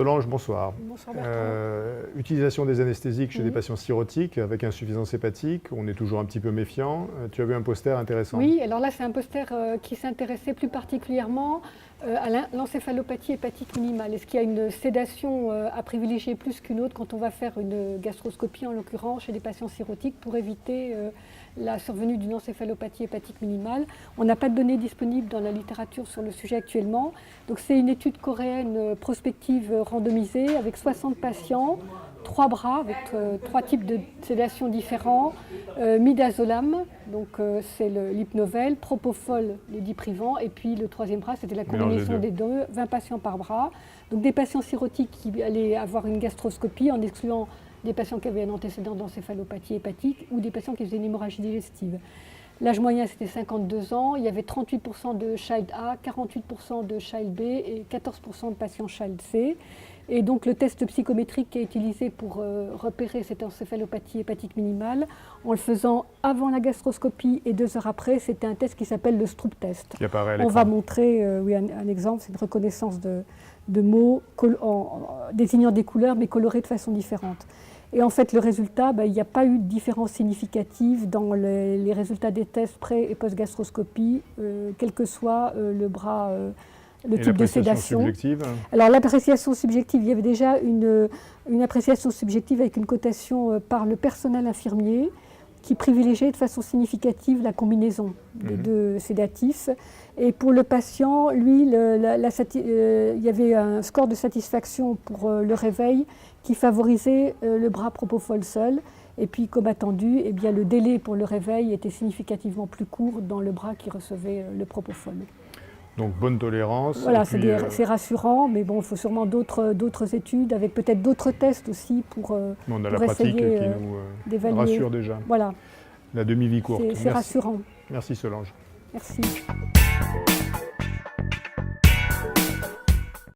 Solange, bonsoir. Bonsoir Bertrand. Utilisation des anesthésiques chez des Oui. patients cirrhotiques avec insuffisance hépatique, on est toujours un petit peu méfiant. Tu as vu un poster intéressant? Oui, alors là c'est un poster qui s'intéressait plus particulièrement à l'encéphalopathie hépatique minimale. Est-ce qu'il y a une sédation à privilégier plus qu'une autre quand on va faire une gastroscopie, en l'occurrence chez des patients cirrhotiques, pour éviter la survenue d'une encéphalopathie hépatique minimale? On n'a pas de données disponibles dans la littérature sur le sujet actuellement. Donc c'est une étude coréenne prospective randomisée avec 60 patients, 3 bras avec 3 types de sédation différents, midazolam, donc c'est l'hypnovel, propofol, le diprivant, et puis le troisième bras, c'était la combinaison des deux, 20 patients par bras. Donc des patients cirrhotiques qui allaient avoir une gastroscopie en excluant des patients qui avaient un antécédent d'encéphalopathie hépatique ou des patients qui faisaient une hémorragie digestive. L'âge moyen, c'était 52 ans. Il y avait 38% de Child A, 48% de Child B et 14% de patients Child C. Et donc, le test psychométrique qui est utilisé pour repérer cette encéphalopathie hépatique minimale, en le faisant avant la gastroscopie et 2 heures après, c'était un test qui s'appelle le Stroop test. Qui apparaît à On l'écran. va montrer un exemple, c'est une reconnaissance de mots désignant des couleurs, mais colorées de façon différente. Et en fait, le résultat, il n'y a pas eu de différence significative dans les résultats des tests pré- et post-gastroscopie, quel que soit le bras, le type de sédation. Subjective. Alors l'appréciation subjective, il y avait déjà une appréciation subjective avec une cotation par le personnel infirmier qui privilégiait de façon significative la combinaison des deux sédatifs. Et pour le patient, lui, il y avait un score de satisfaction pour le réveil qui favorisait le bras propofol seul. Et puis, comme attendu, eh bien, le délai pour le réveil était significativement plus court dans le bras qui recevait le propofol. Donc bonne tolérance. Voilà, c'est rassurant, mais bon, il faut sûrement d'autres études, avec peut-être d'autres tests aussi pour on a pour la pratique essayer, qui nous d'évaluer. rassure déjà. Voilà, La demi-vie courte. c'est rassurant. Merci Solange. Merci.